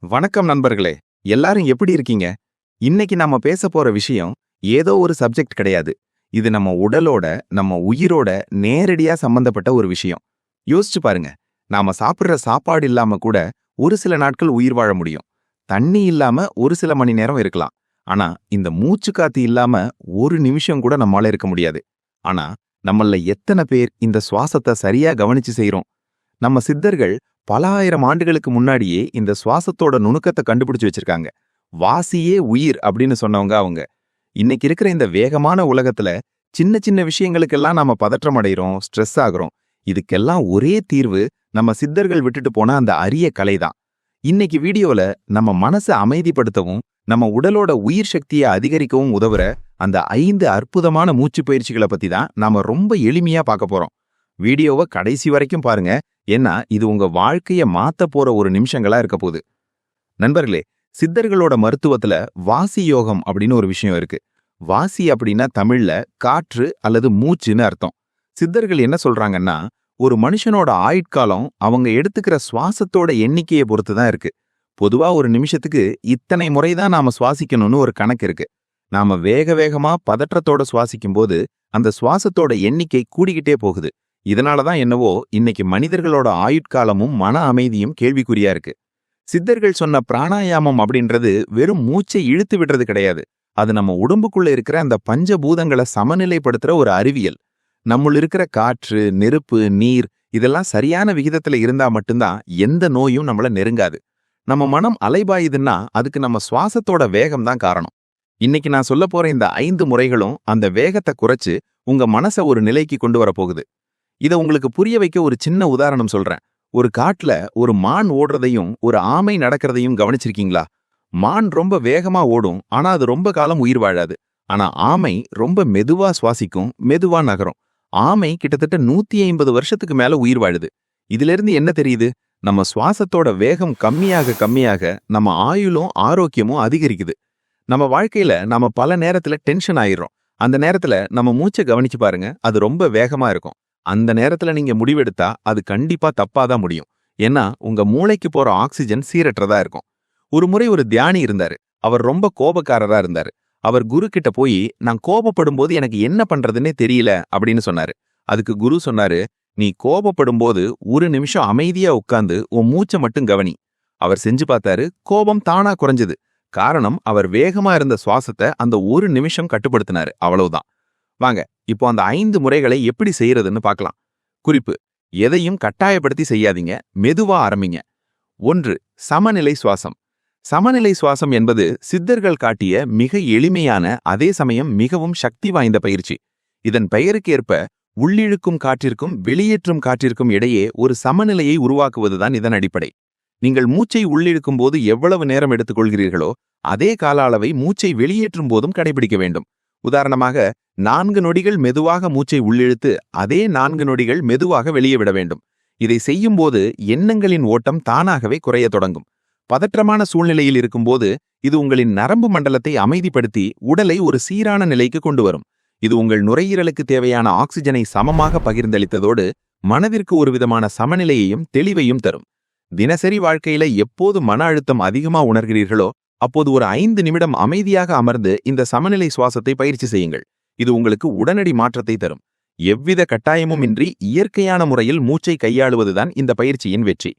வணக்கம் நண்பர்களே. எல்லாரும் எப்படி இருக்கீங்க? இன்னைக்கு நாம பேச போற விஷயம் ஏதோ ஒரு சப்ஜெக்ட் கிடையாது. இது நம்ம உடலோட, நம்ம உயிரோட நேரடியா சம்பந்தப்பட்ட ஒரு விஷயம். யோசிச்சு பாருங்க. நாம சாப்பிடுற சாப்பாடு இல்லாம கூட ஒரு சில நாட்கள் உயிர் வாழ முடியும். தண்ணி இல்லாம ஒரு சில மணி நேரம் இருக்கலாம். ஆனா இந்த மூச்சு காத்து இல்லாம ஒரு நிமிஷம் கூட நம்மால இருக்க முடியாது. ஆனா நம்மள எத்தனை பேர் இந்த சுவாசத்தை சரியா கவனிச்சு செய்றோம்? நம்ம சித்தர்கள் பல ஆயிரம் ஆண்டுகளுக்கு முன்னாடியே இந்த சுவாசத்தோட நுணுக்கத்தை கண்டுபிடிச்சு வச்சிருக்காங்க. வாசியே உயிர் அப்படின்னு சொன்னவங்க அவங்க. இன்னைக்கு இருக்கிற இந்த வேகமான உலகத்துல சின்ன சின்ன விஷயங்களுக்கெல்லாம் நாம பதற்றம் அடைகிறோம், ஸ்ட்ரெஸ் ஆகுறோம். இதுக்கெல்லாம் ஒரே தீர்வு நம்ம சித்தர்கள் விட்டுட்டு போன அந்த அரிய கலைதான். இன்னைக்கு வீடியோல நம்ம மனசை அமைதிப்படுத்தவும் நம்ம உடலோட உயிர் சக்தியை அதிகரிக்கவும் உதவுற அந்த 5 அற்புதமான மூச்சு பயிற்சிகளை பத்தி தான் நாம ரொம்ப எளிமையா பார்க்க போறோம். வீடியோவை கடைசி வரைக்கும் பாருங்க. ஏன்னா இது உங்க வாழ்க்கைய மாத்த போற ஒரு நிமிஷங்களா இருக்க போகுது. நண்பர்களே, சித்தர்களோட மருத்துவத்துல வாசி யோகம் அப்படின்னு ஒரு விஷயம் இருக்கு. வாசி அப்படின்னா தமிழ்ல காற்று அல்லது மூச்சுன்னு அர்த்தம். சித்தர்கள் என்ன சொல்றாங்கன்னா, ஒரு மனுஷனோட ஆயுட்காலம் அவங்க எடுத்துக்கிற சுவாசத்தோட எண்ணிக்கையை பொறுத்து தான் இருக்கு. பொதுவா ஒரு நிமிஷத்துக்கு இத்தனை முறைதான் நாம சுவாசிக்கணும்னு ஒரு கணக்கு இருக்கு. நாம வேக வேகமா பதற்றத்தோட சுவாசிக்கும் போது அந்த சுவாசத்தோட எண்ணிக்கை கூடிக்கிட்டே போகுது. இதனாலதான் என்னவோ இன்னைக்கு மனிதர்களோட ஆயுட்காலமும் மன அமைதியும் கேள்விக்குறியா இருக்கு. சித்தர்கள் சொன்ன பிராணாயாமம் அப்படின்றது வெறும் மூச்சை இழுத்து விடுறது கிடையாது. அது நம்ம உடம்புக்குள்ள இருக்கிற அந்த பஞ்சபூதங்களை சமநிலைப்படுத்துற ஒரு அறிவியல். நம்முள் இருக்கிற காற்று, நெருப்பு, நீர் இதெல்லாம் சரியான விகிதத்துல இருந்தா மட்டும்தான் எந்த நோயும் நம்மள நெருங்காது. நம்ம மனம் அலைபாயுதுன்னா அதுக்கு நம்ம சுவாசத்தோட வேகம் தான் காரணம். இன்னைக்கு நான் சொல்ல போற இந்த 5 முறைகளும் அந்த வேகத்தை குறைச்சு உங்க மனசை ஒரு நிலைக்கு கொண்டு வர போகுது. இதை உங்களுக்கு புரிய வைக்க ஒரு சின்ன உதாரணம் சொல்றேன். ஒரு காட்டுல ஒரு மான் ஓடுறதையும் ஒரு ஆமை நடக்கிறதையும் கவனிச்சிருக்கீங்களா? மான் ரொம்ப வேகமா ஓடும், ஆனா அது ரொம்ப காலம் உயிர் வாழாது. ஆனா ஆமை ரொம்ப மெதுவா சுவாசிக்கும், மெதுவா நகரும். ஆமை கிட்டத்தட்ட 150 வருஷத்துக்கு மேல உயிர் வாழுது. இதுல இருந்து என்ன தெரியுது? நம்ம சுவாசத்தோட வேகம் கம்மியாக கம்மியாக நம்ம ஆயுளும் ஆரோக்கியமும் அதிகரிக்குது. நம்ம வாழ்க்கையில நாம பல நேரத்துல டென்ஷன் ஆயிடுறோம். அந்த நேரத்துல நம்ம மூச்சை கவனிச்சு பாருங்க, அது ரொம்ப வேகமா இருக்கும். அந்த நேரத்துல நீங்க முடிவெடுத்தா அது கண்டிப்பா தப்பாதான் முடியும். ஏன்னா உங்க மூளைக்கு போற ஆக்சிஜன் சீரற்றதா இருக்கும். ஒரு முறை ஒரு தியானி இருந்தாரு. அவர் ரொம்ப கோபக்காரரா இருந்தாரு. அவர் குரு கிட்ட போய், நான் கோபப்படும் போது எனக்கு என்ன பண்றதுன்னே தெரியல அப்படின்னு சொன்னாரு. அதுக்கு குரு சொன்னாரு, நீ கோபப்படும் போது ஒரு நிமிஷம் அமைதியா உட்கார்ந்து உன் மூச்சை மட்டும் கவனி. அவர் செஞ்சு பார்த்தாரு. கோபம் தானா குறைஞ்சது. காரணம், அவர் வேகமா இருந்த சுவாசத்தை அந்த ஒரு நிமிஷம் கட்டுப்படுத்தினாரு. அவ்வளவுதான். வாங்க இப்போ அந்த 5 முறைகளை எப்படி செய்யறதுன்னு பார்க்கலாம். குறிப்பு: எதையும் கட்டாயப்படுத்தி செய்யாதீங்க, மெதுவா ஆரம்பிங்க. 1. சமநிலை சுவாசம். சமநிலை சுவாசம் என்பது சித்தர்கள் காட்டிய மிக எளிமையான, அதே சமயம் மிகவும் சக்தி வாய்ந்த பயிற்சி. இதன் பெயருக்கேற்ப உள்ளிழுக்கும் காற்றிற்கும் வெளியேற்றும் காற்றிற்கும் இடையே ஒரு சமநிலையை உருவாக்குவதுதான் இதன் அடிப்படை. நீங்கள் மூச்சை உள்ளிழுக்கும் போது எவ்வளவு நேரம் எடுத்துக்கொள்கிறீர்களோ அதே கால அளவை மூச்சை வெளியேற்றும் போதும் கடைபிடிக்க வேண்டும். உதாரணமாக 4 நொடிகள் மெதுவாக மூச்சை உள்ளிழுத்து அதே 4 நொடிகள் மெதுவாக வெளியே விட வேண்டும். இதை செய்யும் போது எண்ணங்களின் ஓட்டம் தானாகவே குறைய தொடங்கும். பதற்றமான சூழ்நிலையில் இருக்கும்போது இது உங்களின் நரம்பு மண்டலத்தை அமைதிப்படுத்தி உடலை ஒரு சீரான நிலைக்கு கொண்டு வரும். இது உங்கள் நுரையீரலுக்கு தேவையான ஆக்சிஜனை சமமாக பகிர்ந்தளித்ததோடு மனதிற்கு ஒரு விதமான சமநிலையையும் தெளிவையும் தரும். தினசரி வாழ்க்கையில எப்போது மன அழுத்தம் அதிகமா உணர்கிறீர்களோ அப்போது ஒரு 5 நிமிடம் அமைதியாக அமர்ந்து இந்த சமநிலை சுவாசத்தை பயிற்சி செய்யுங்கள். இது உங்களுக்கு உடனடி மாற்றத்தை தரும். எவ்வித கட்டாயமும் இன்றி இயற்கையான முறையில் மூச்சை கையாளுவதுதான் இந்த பயிற்சியின் வெற்றி.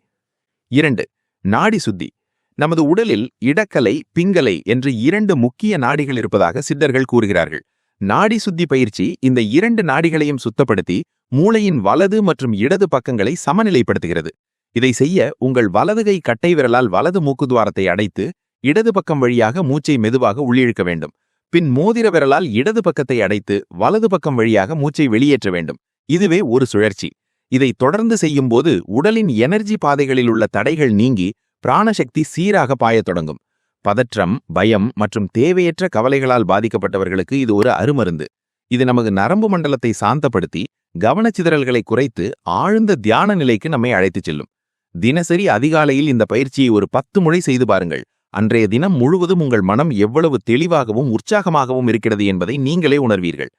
2. நாடி சுத்தி. நமது உடலில் இடக்கலை, பிங்கலை என்று 2 முக்கிய நாடிகள் இருப்பதாக சித்தர்கள் கூறுகிறார்கள். நாடி சுத்தி பயிற்சி இந்த 2 நாடிகளையும் சுத்தப்படுத்தி மூளையின் வலது மற்றும் இடது பக்கங்களை சமநிலைப்படுத்துகிறது. இதை செய்ய உங்கள் வலது கை கட்டை விரலால் வலது மூக்குத்துவாரத்தை அடைத்து இடது பக்கம் வழியாக மூச்சை மெதுவாக உள்ளிழுக்க வேண்டும். பின் மோதிர விரலால் இடது பக்கத்தை அடைத்து வலது பக்கம் வழியாக மூச்சை வெளியேற்ற வேண்டும். இதுவே ஒரு சுழற்சி. இதை தொடர்ந்து செய்யும் போது உடலின் எனர்ஜி பாதைகளில் உள்ள தடைகள் நீங்கி பிராணசக்தி சீராக பாயத் தொடங்கும். பதற்றம், பயம் மற்றும் தேவையற்ற கவலைகளால் பாதிக்கப்பட்டவர்களுக்கு இது ஒரு அருமருந்து. இது நமது நரம்பு மண்டலத்தை சாந்தப்படுத்தி கவனச்சிதறல்களை குறைத்து ஆழ்ந்த தியான நிலைக்கு நம்மை அழைத்துச் செல்லும். தினசரி அதிகாலையில் இந்த பயிற்சியை ஒரு 10 முறை செய்து பாருங்கள். அன்றைய தினம் முழுவதும் உங்கள் மனம் எவ்வளவு தெளிவாகவும் உற்சாகமாகவும் இருக்கிறது என்பதை நீங்களே உணர்வீர்கள்.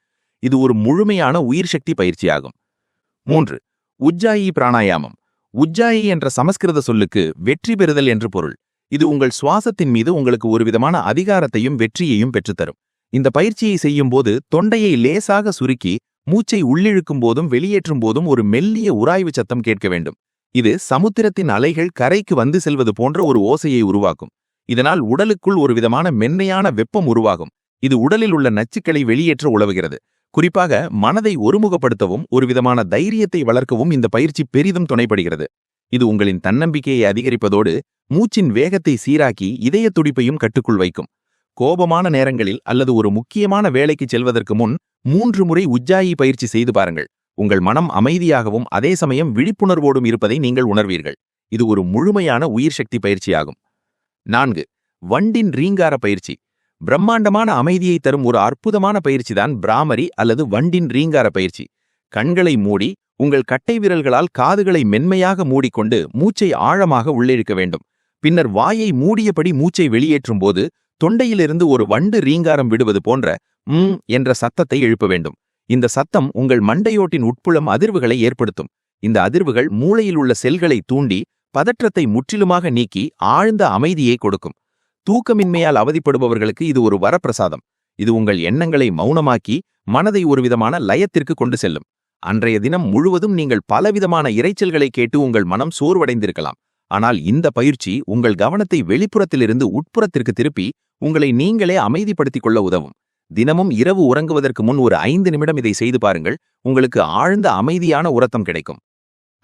இது ஒரு முழுமையான உயிர் சக்தி பயிற்சியாகும். 3. உஜ்ஜாயி பிராணாயாமம். உஜ்ஜாயி என்ற சமஸ்கிருத சொல்லுக்கு வெற்றி பெறுதல் என்று பொருள். இது உங்கள் சுவாசத்தின் மீது உங்களுக்கு ஒருவிதமான அதிகாரத்தையும் வெற்றியையும் பெற்றுத்தரும். இந்த பயிற்சியை செய்யும்போது தொண்டையை லேசாக சுருக்கி மூச்சை உள்ளிழுக்கும் போதும் வெளியேற்றும் போதும் ஒரு மெல்லிய உராய்வு சத்தம் கேட்க வேண்டும். இது சமுத்திரத்தின் அலைகள் கரைக்கு வந்து செல்வது போன்ற ஒரு ஓசையை உருவாக்கும். இதனால் உடலுக்குள் ஒரு விதமான மென்மையான வெப்பம் உருவாகும். இது உடலில் உள்ள நச்சுக்களை வெளியேற்ற உதவுகிறது. குறிப்பாக மனதை ஒருமுகப்படுத்தவும் ஒரு விதமான தைரியத்தை வளர்க்கவும் இந்த பயிற்சி பெரிதும் துணைப்படுகிறது. இது உங்களின் தன்னம்பிக்கையை அதிகரிப்பதோடு மூச்சின் வேகத்தை சீராக்கி இதய துடிப்பையும் கட்டுக்குள் வைக்கும். கோபமான நேரங்களில் அல்லது ஒரு முக்கியமான வேலைக்கு செல்வதற்கு முன் 3 முறை உஜ்ஜாயி பயிற்சி செய்து பாருங்கள். உங்கள் மனம் அமைதியாகவும் அதே சமயம் விழிப்புணர்வோடும் இருப்பதை நீங்கள் உணர்வீர்கள். இது ஒரு முழுமையான உயிர் சக்தி பயிற்சியாகும். 4. வண்டின் ரீங்கார பயிற்சி. பிரம்மாண்டமான அமைதியை தரும் ஒரு அற்புதமான பயிற்சிதான் பிராமரி அல்லது வண்டின் ரீங்கார பயிற்சி. கண்களை மூடி உங்கள் கட்டை விரல்களால் காதுகளை மென்மையாக மூடிக்கொண்டு மூச்சை ஆழமாக உள்ளிழுக்க வேண்டும். பின்னர் வாயை மூடியபடி மூச்சை வெளியேற்றும் போது தொண்டையிலிருந்து ஒரு வண்டு ரீங்காரம் விடுவது போன்ற என்ற சத்தத்தை எழுப்ப வேண்டும். இந்த சத்தம் உங்கள் மண்டையோட்டின் உட்புலம் அதிர்வுகளை ஏற்படுத்தும். இந்த அதிர்வுகள் மூளையில் உள்ள செல்களை தூண்டி பதற்றத்தை முற்றிலுமாக நீக்கி ஆழ்ந்த அமைதியை கொடுக்கும். தூக்கமின்மையால் அவதிப்படுபவர்களுக்கு இது ஒரு வரப்பிரசாதம். இது உங்கள் எண்ணங்களை மௌனமாக்கி மனதை ஒருவிதமான லயத்திற்கு கொண்டு செல்லும். அன்றைய தினம் முழுவதும் நீங்கள் பலவிதமான இரைச்சல்களை கேட்டு உங்கள் மனம் சோர்வடைந்திருக்கலாம். ஆனால் இந்த பயிற்சி உங்கள் கவனத்தை வெளிப்புறத்திலிருந்து உட்புறத்திற்கு திருப்பி உங்களை நீங்களே அமைதிப்படுத்திக் கொள்ள உதவும். தினமும் இரவு உறங்குவதற்கு முன் ஒரு 5 நிமிடம் இதை செய்து பாருங்கள். உங்களுக்கு ஆழ்ந்த அமைதியான உறக்கம் கிடைக்கும்.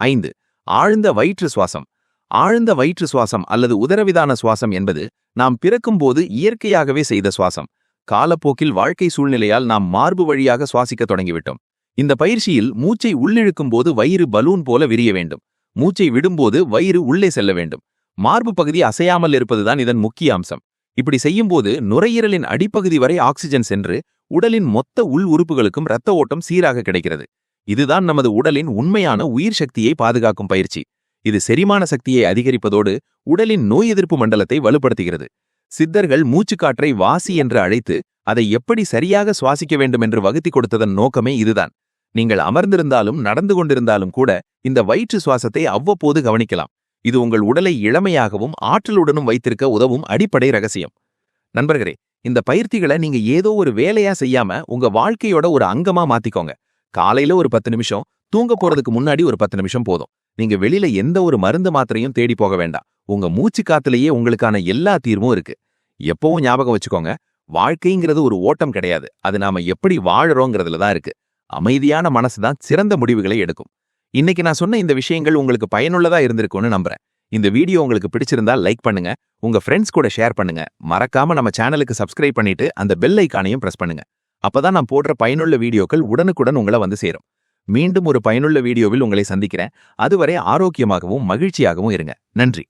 5. ஆழ்ந்த வயிற்று சுவாசம். ஆழ்ந்த வயிற்று சுவாசம் அல்லது உதரவிதான சுவாசம் என்பது நாம் பிறக்கும்போது இயற்கையாகவே செய்த சுவாசம். காலப்போக்கில் வாழ்க்கை சூழ்நிலையால் நாம் மார்பு வழியாக சுவாசிக்க தொடங்கிவிட்டோம். இந்த பயிற்சியில் மூச்சை உள்ளிழுக்கும் போது வயிறு பலூன் போல விரிய வேண்டும். மூச்சை விடும்போது வயிறு உள்ளே செல்ல வேண்டும். மார்பு பகுதி அசையாமல் இருப்பதுதான் இதன் முக்கிய அம்சம். இப்படி செய்யும்போது நுரையீரலின் அடிப்பகுதி வரை ஆக்சிஜன் சென்று உடலின் மொத்த உள் உறுப்புகளுக்கும் இரத்த ஓட்டம் சீராக கிடைக்கிறது. இதுதான் நமது உடலின் உண்மையான உயிர் சக்தியை பாதுகாக்கும் பயிற்சி. இது செரிமான சக்தியை அதிகரிப்பதோடு உடலின் நோய் எதிர்ப்பு மண்டலத்தை வலுப்படுத்துகிறது. சித்தர்கள் மூச்சுக்காற்றை வாசி என்று அழைத்து அதை எப்படி சரியாக சுவாசிக்க வேண்டும் என்று வகுத்தி கொடுத்ததன் நோக்கமே இதுதான். நீங்கள் அமர்ந்திருந்தாலும் நடந்து கொண்டிருந்தாலும் கூட இந்த வயிற்று சுவாசத்தை அவ்வப்போது கவனிக்கலாம். இது உங்கள் உடலை இளமையாகவும் ஆற்றலுடனும் வைத்திருக்க உதவும் அடிப்படை ரகசியம். நண்பர்களே, இந்த பயிற்சிகளை நீங்க ஏதோ ஒரு வேலையா செய்யாம உங்க வாழ்க்கையோட ஒரு அங்கமா மாத்திக்கோங்க. காலையில ஒரு 10 நிமிஷம், தூங்க போறதுக்கு முன்னாடி ஒரு 10 நிமிஷம் போதும். நீங்க வெளியில எந்த ஒரு மருந்து மாத்திரையும் தேடி போக வேண்டாம். உங்க மூச்சு காத்துலயே உங்களுக்கான எல்லா தீர்வும் இருக்கு. எப்பவும் ஞாபகம் வச்சுக்கோங்க, வாழ்க்கைங்கிறது ஒரு ஓட்டம் கிடையாது. அது நாம எப்படி வாழறோங்கிறதுல தான் இருக்கு. அமைதியான மனசுதான் சிறந்த முடிவுகளை எடுக்கும். இன்னைக்கு நான் சொன்ன இந்த விஷயங்கள் உங்களுக்கு பயனுள்ளதா இருந்திருக்கும்னு நம்புறேன். இந்த வீடியோ உங்களுக்கு பிடிச்சிருந்தா லைக் பண்ணுங்க, உங்க ஃப்ரெண்ட்ஸ் கூட ஷேர் பண்ணுங்க. மறக்காம நம்ம சேனலுக்கு சப்ஸ்கிரைப் பண்ணிட்டு அந்த பெல் ஐகானையும் பிரஸ் பண்ணுங்க. அப்பதான் நான் போடுற பயனுள்ள வீடியோக்கள் உடனுக்குடன் உங்களை வந்து சேரும். மீண்டும் ஒரு பயனுள்ள வீடியோவில் உங்களை சந்திக்கிறேன். அதுவரை ஆரோக்கியமாகவும் மகிழ்ச்சியாகவும் இருங்க. நன்றி.